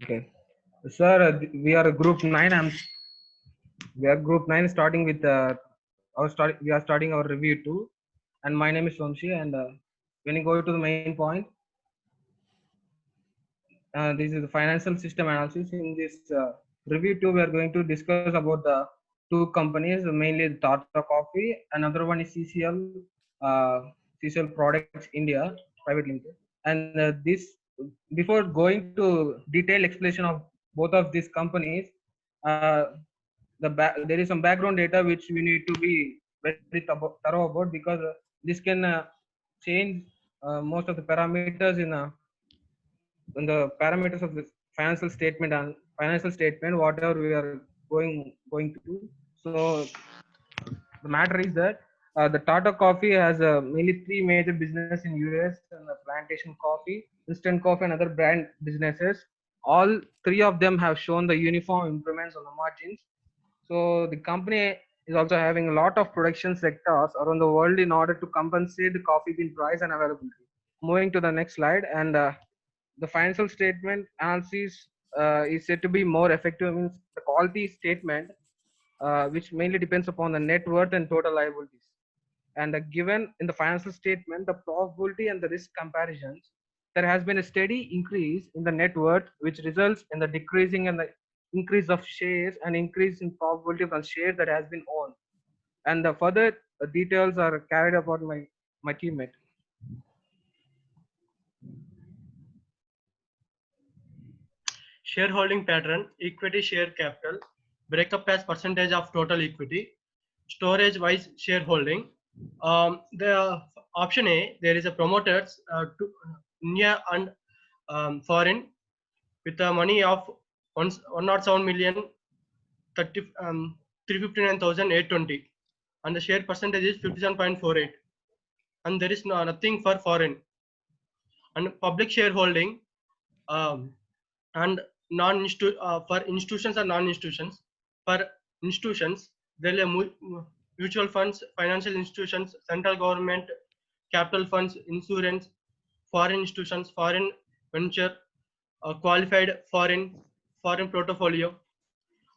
Okay. Sir, we are group 9. We are group 9 starting with we are starting our review 2. And my name is Vamshi. And when you go to the main point, this is the financial system analysis. In this review 2, we are going to discuss about the two companies, mainly Tata Coffee. Another one is CCL Products India Private Limited. And before going to detailed explanation of both of these companies, uh, there is some background data which we need to be very thorough about, because this can change most of the parameters in the parameters of the financial statement whatever we are going to do. So the matter is that the Tata Coffee has mainly three major business in US, and the plantation coffee, instant coffee, and other brand businesses. All three of them have shown the uniform improvements on the margins. So the company is also having a lot of production sectors around the world in order to compensate the coffee bean price and availability. Moving to the next slide, and the financial statement analysis is said to be more effective. Means the quality statement, which mainly depends upon the net worth and total liabilities. And given in the financial statement, the probability and the risk comparisons, there has been a steady increase in the net worth, which results in the decreasing and the increase of shares and increase in probability of the shares that has been owned. And the further details are carried about my teammate. Shareholding pattern, equity share capital, breakup as percentage of total equity, storage wise shareholding. The option A, there is a promoters to India and foreign with a money of 107 million 359,820, and the share percentage is 57.48, and there is nothing for foreign. And public shareholding, and for institutions and non-institutions. For institutions, there are mutual funds, financial institutions, central government, capital funds, insurance, foreign institutions, foreign venture, qualified foreign portfolio.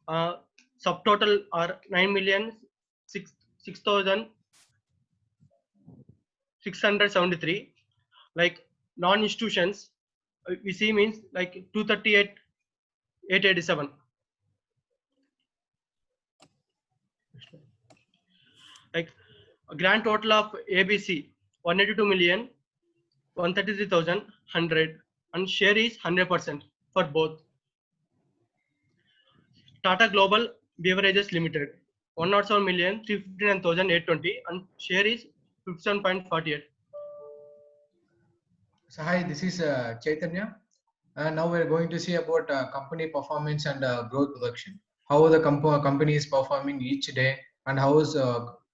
Subtotal are 9,006,673. Like non-institutions, we see means like 238,887. Like a grand total of ABC 182,133,100, and share is 100% for both. Tata Global Beverages Limited 107,359,820, and share is 57.48. So hi, this is Chaitanya. Now we're going to see about company performance and growth projection. How the company is performing each day, and how is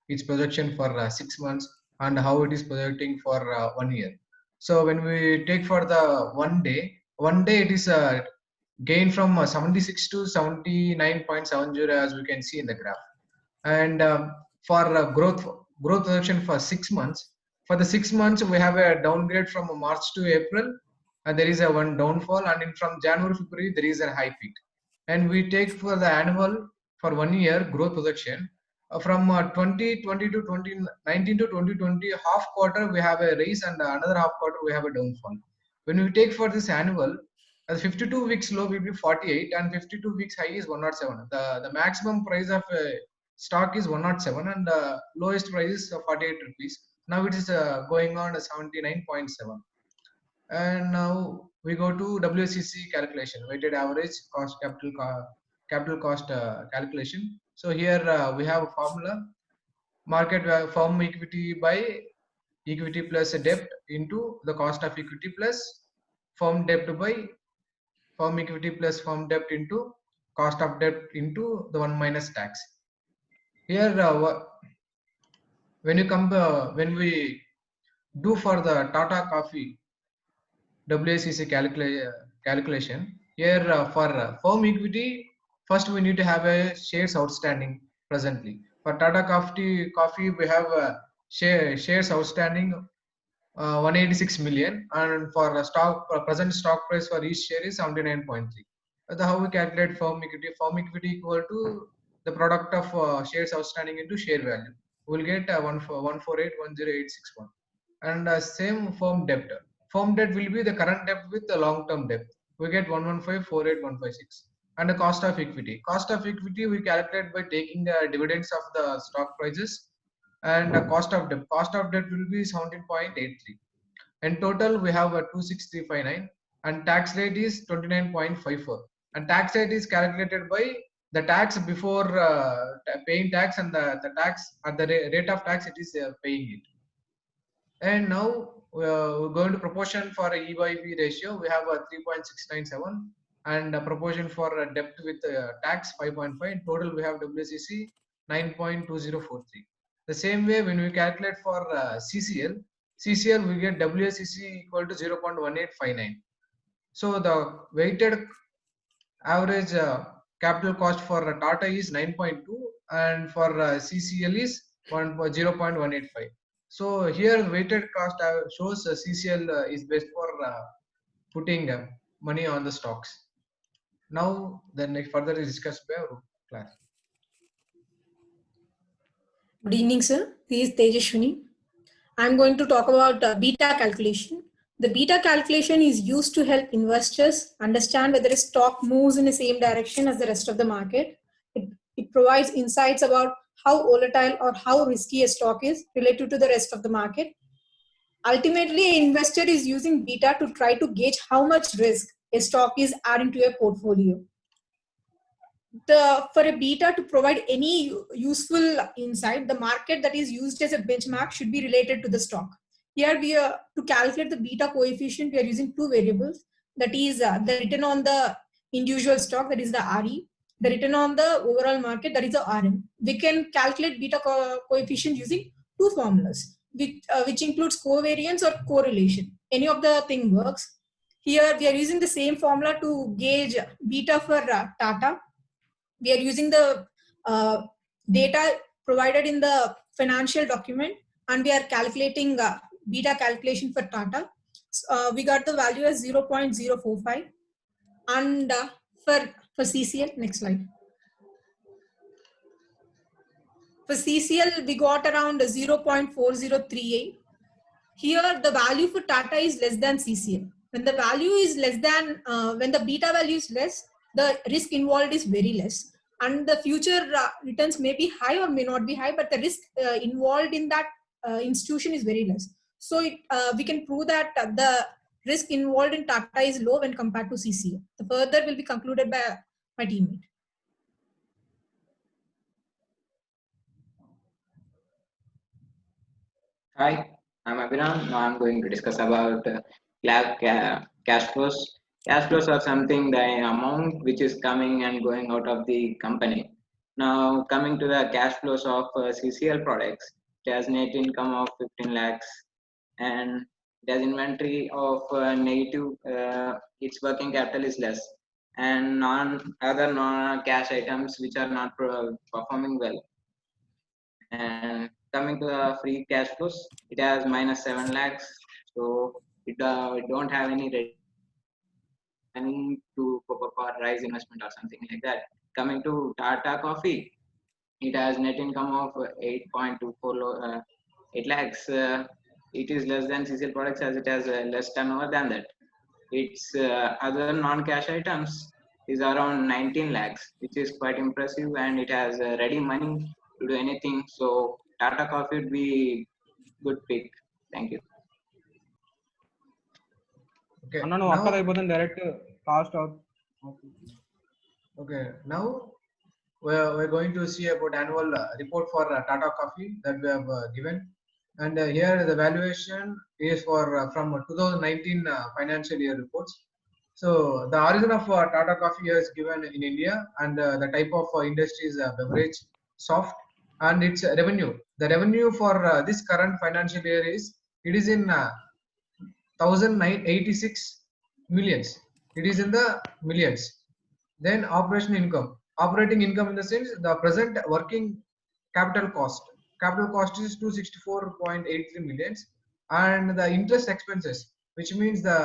its projection for 6 months, and how it is projecting for 1 year. So when we take for the one day it is gain from 76 to 79.70, as we can see in the graph. And for growth projection for 6 months, for the 6 months we have a downgrade from March to April, and there is a one downfall, and from January February there is a high peak. And we take for the annual for 1 year growth projection, from 2020 to 2019 to 2020 half quarter we have a raise, and another half quarter we have a downfall. When we take for this annual, as 52 weeks low will be 48, and 52 weeks high is 107. The maximum price of stock is 107, and lowest price is 48 rupees. Now it is going on 79.7. And now we go to WCC calculation, weighted average cost capital cost calculation. So here we have a formula: market firm equity by equity plus debt into the cost of equity plus firm debt by firm equity plus firm debt into cost of debt into the 1 minus tax. Here when you come when we do for the Tata Coffee WACC calculation, here for firm equity, first we need to have a shares outstanding presently. For Tata Coffee we have shares outstanding 186 million, and for present stock price for each share is 79.3. how we calculate firm equity. Firm equity equal to the product of shares outstanding into share value. We'll get 148,10861. And same firm debt. Firm debt will be the current debt with the long-term debt. We get 115,48156. And the cost of equity. Cost of equity we calculate by taking the dividends of the stock prices, and the cost of debt. Cost of debt will be 17.83. In total, we have a 26359, and tax rate is 29.54. And tax rate is calculated by the tax before paying tax, and the tax at the rate of tax it is paying it. And now we're going to proportion for a E by B ratio. We have a 3.697, and a proportion for a debt with tax 5.5. In total, we have WCC 9.2043. The same way, when we calculate for CCL we get WCC equal to 0.1859. So the weighted average capital cost for Tata is 9.2, and for CCL is 0.185. So here weighted cost shows CCL is best for putting money on the stocks. Now then further is discussed by our class. Good evening, sir. This is Tejashwini. I'm going to talk about beta calculation. The beta calculation is used to help investors understand whether a stock moves in the same direction as the rest of the market. It provides insights about how volatile or how risky a stock is relative to the rest of the market. Ultimately, an investor is using beta to try to gauge how much risk a stock is adding to a portfolio. For a beta to provide any useful insight, the market that is used as a benchmark should be related to the stock. Here we are to calculate the beta coefficient. We are using two variables, that is the return on the individual stock, that is the RE, the return on the overall market, that is the RM. We can calculate beta coefficient using two formulas, which includes covariance or correlation. Any of the thing works. Here we are using the same formula to gauge beta for Tata. We are using the data provided in the financial document, and we are calculating beta calculation for Tata. We got the value as 0.045, and for CCL, next slide. For CCL, we got around 0.4038. Here, the value for Tata is less than CCL. When the value is less than, when the beta value is less, the risk involved is very less. And the future returns may be high or may not be high, but the risk involved in that institution is very less. So we can prove that the risk involved in Tata is low when compared to CCL. The further will be concluded by my teammate. Hi, I'm Abhiram. Now I'm going to discuss about cash flows. Cash flows are something, the amount which is coming and going out of the company. Now coming to the cash flows of CCL products, it has net income of 15 lakhs, and it has inventory of negative, its working capital is less, and other non-cash items which are not performing well. And coming to the free cash flows, it has minus 7 lakhs, so it don't have any money to rise investment or something like that. Coming to Tata Coffee, it has net income of 8.24 8 lakhs. It is less than CCL products as it has less turnover than that. Its other non-cash items is around 19 lakhs, which is quite impressive, and it has ready money to do anything. So Tata Coffee would be good pick. Thank you. Okay. No, after I put direct cost of. Okay. Now we're going to see about annual report for Tata Coffee that we have given, and here the valuation is for from 2019 financial year reports. So the origin of Tata Coffee is given in India, and the type of industry is beverage, soft, and its revenue. The revenue for this current financial year is in 1,986 millions. It is in the millions. Then operating income in the sense the present working capital cost. Capital cost is 264.83 millions, and the interest expenses. which means the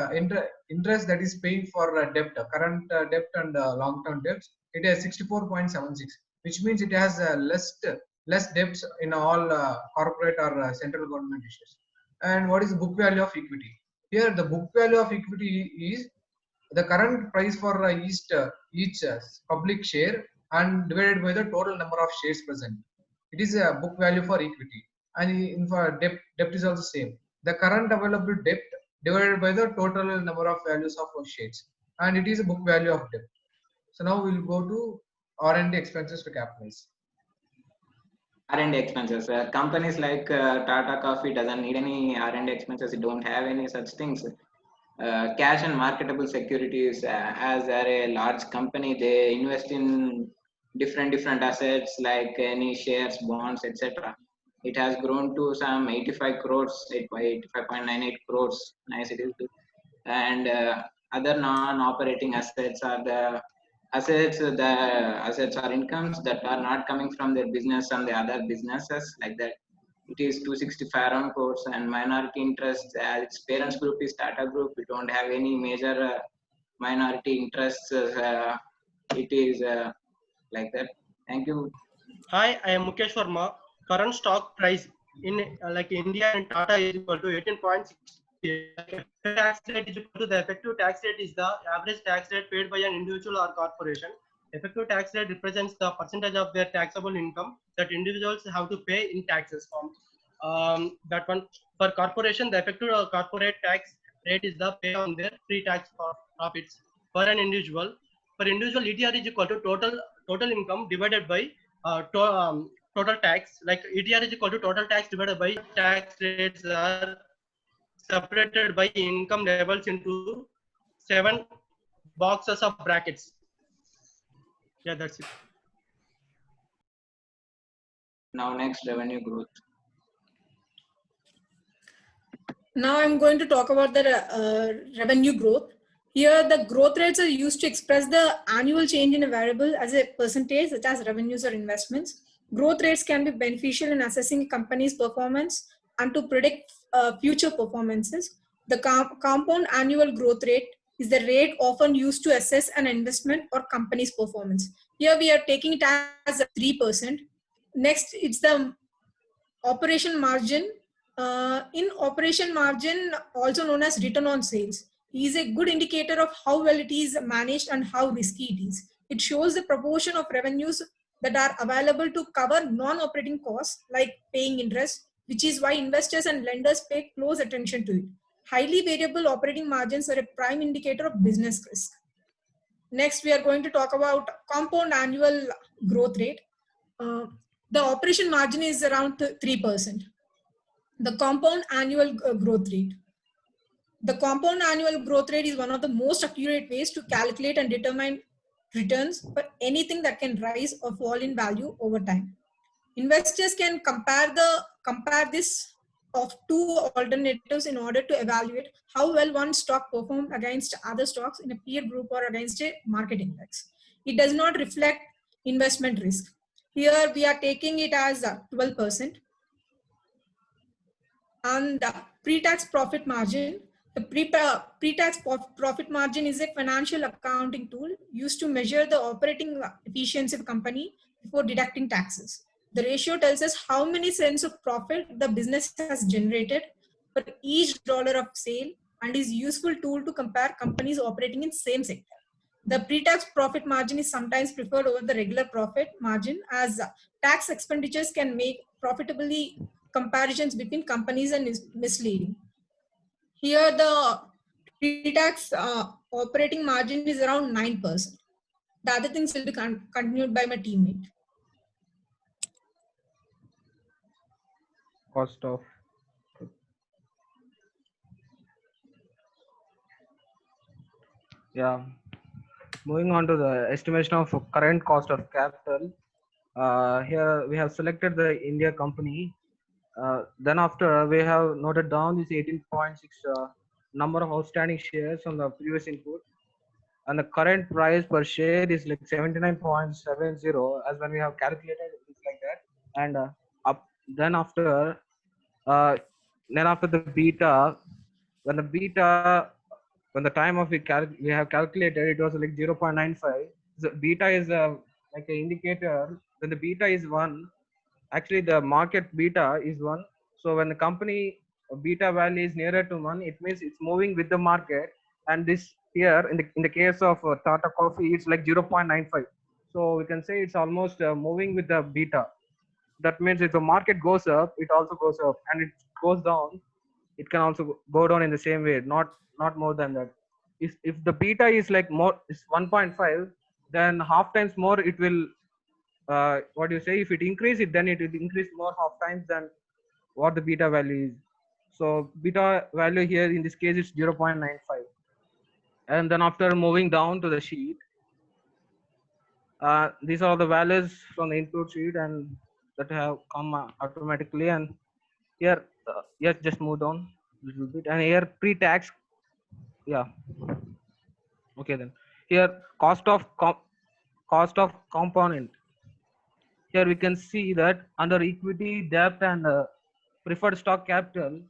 interest that is paying for debt, current debt and long-term debts, it has 64.76, which means it has less debts in all corporate or central government issues. And what is the book value of equity? Here, the book value of equity is the current price for each public share and divided by the total number of shares present. It is a book value for equity. And in for debt is also same. The current available debt divided by the total number of values of shares, and it is a book value of debt. So now we'll go to R&D expenses to capitalize. R&D expenses. Companies like Tata Coffee doesn't need any R&D expenses. It don't have any such things. Cash and marketable securities, as they're a large company, they invest in different assets like any shares, bonds, etc. It has grown to some 85 crores, 85.98 crores. Nice it is. And other non-operating assets are the assets are incomes that are not coming from their business and the other businesses like that. It is 265 crores. And minority interests, as its parents group is Tata Group, we don't have any major minority interests. It is like that. Thank you. Hi, I am Mukesh Verma. Current stock price in like India and Tata is equal to 18.6. Tax rate is equal to the effective tax rate is the average tax rate paid by an individual or corporation. Effective tax rate represents the percentage of their taxable income that individuals have to pay in taxes. That one for corporation, the effective corporate tax rate is the pay on their pre-tax profits. For an individual, ETR is equal to total income divided by total tax. Like ETR is equal to total tax divided by tax rates are separated by income levels into 7 boxes of brackets. Yeah, that's it. Now next, revenue growth. Now I'm going to talk about the revenue growth. Here, the growth rates are used to express the annual change in a variable as a percentage, such as revenues or investments. Growth rates can be beneficial in assessing a company's performance and to predict future performances. The compound annual growth rate is the rate often used to assess an investment or company's performance. Here we are taking it as 3%. Next, it's the operation margin. In operation margin, also known as return on sales, is a good indicator of how well it is managed and how risky it is. It shows the proportion of revenues that are available to cover non-operating costs like paying interest, which is why investors and lenders pay close attention to it. Highly variable operating margins are a prime indicator of business risk. Next, we are going to talk about compound annual growth rate. The operation margin is around 3%. The compound annual growth rate. The compound annual growth rate is one of the most accurate ways to calculate and determine returns for anything that can rise or fall in value over time. Investors can compare this of two alternatives in order to evaluate how well one stock performed against other stocks in a peer group or against a market index. It does not reflect investment risk. Here we are taking it as 12%. And the pre-tax profit margin. The pre-tax profit margin is a financial accounting tool used to measure the operating efficiency of a company before deducting taxes. The ratio tells us how many cents of profit the business has generated for each dollar of sale and is a useful tool to compare companies operating in same sector. The pre-tax profit margin is sometimes preferred over the regular profit margin, as tax expenditures can make profitably comparisons between companies and is misleading. Here the pre-tax operating margin is around 9%. The other things will be continued by my teammate. Cost of moving on to the estimation of current cost of capital. Here we have selected the India company. Then after we have noted down this 18.6 number of outstanding shares on the previous input, and the current price per share is like 79.70, as when we have calculated it's like that. And then after the beta, when the beta, when the time of we have calculated, it was like 0.95. So beta is like an indicator. When the beta is 1, actually the market beta is 1. So when the company beta value is nearer to 1, it means it's moving with the market. And this here in the case of Tata Coffee, it's like 0.95. So we can say it's almost moving with the beta. That means if the market goes up, it also goes up, and it goes down, it can also go down in the same way, not more than that. If the beta is like more is 1.5, then half times more it will, what do you say, if it increase it, then it will increase more half times than what the beta value is. So beta value here in this case is 0.95. And then after moving down to the sheet, these are the values from the input sheet and that have come automatically. And here, yes, just move down a little bit. And here pre-tax, yeah. Okay, then here cost of component. Here we can see that under equity, debt, and preferred stock capital,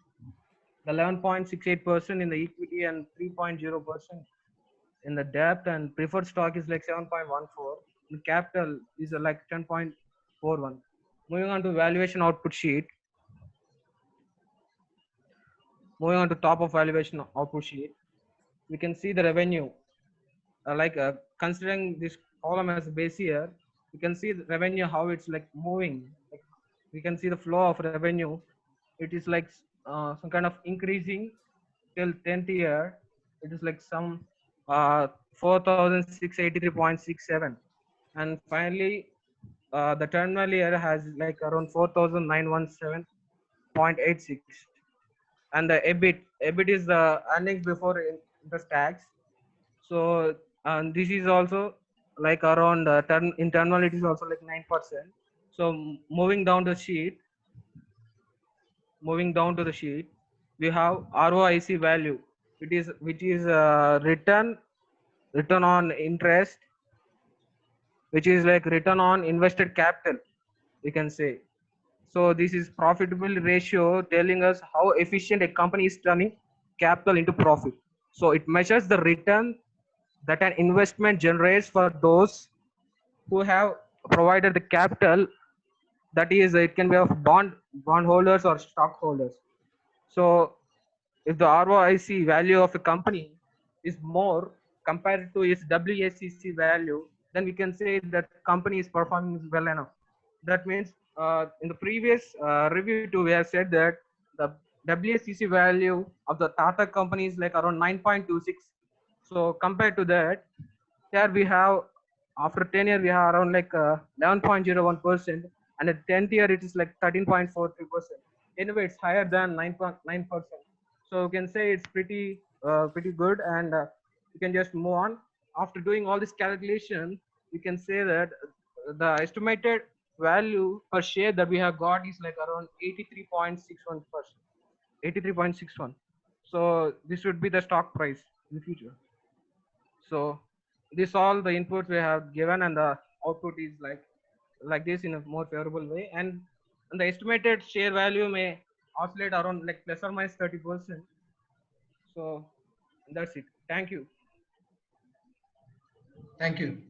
the 11.68% in the equity and 3.0% in the debt, and preferred stock is like 7.14. The capital is like 10.41. Moving on to valuation output sheet. Moving on to top of valuation output sheet, we can see the revenue. Considering this column as a base year, you can see the revenue, how it's like moving. Like we can see the flow of revenue. It is like some kind of increasing till 10th year. It is like some 4,683.67, and finally the terminal year has like around 4,917.86. And the EBIT is the earnings before interest tax. So and this is also like around in terminal it is also like 9%. So moving down to the sheet, we have ROIC value. Which is return on interest, which is like return on invested capital, we can say. So this is profitability ratio, telling us how efficient a company is turning capital into profit. So it measures the return that an investment generates for those who have provided the capital. That is, it can be of bondholders or stockholders. So if the ROIC value of a company is more compared to its WACC value, then we can say that company is performing well enough. That means in the previous review too, we have said that the WACC value of the Tata company is like around 9.26. So compared to that, here we have, after 10 years, we have around like 11.01%, and at 10th year, it is like 13.43%. Anyway, it's higher than 9.9%. So you can say it's pretty good, and you can just move on. After doing all this calculation, you can say that the estimated value per share that we have got is like around 83.61%. 83.61. So this would be the stock price in the future. So this all the inputs we have given, and the output is like this in a more favorable way, and the estimated share value may oscillate around like plus or minus 30%. So that's it. Thank you. Thank you.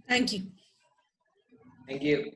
Thank you. Thank you.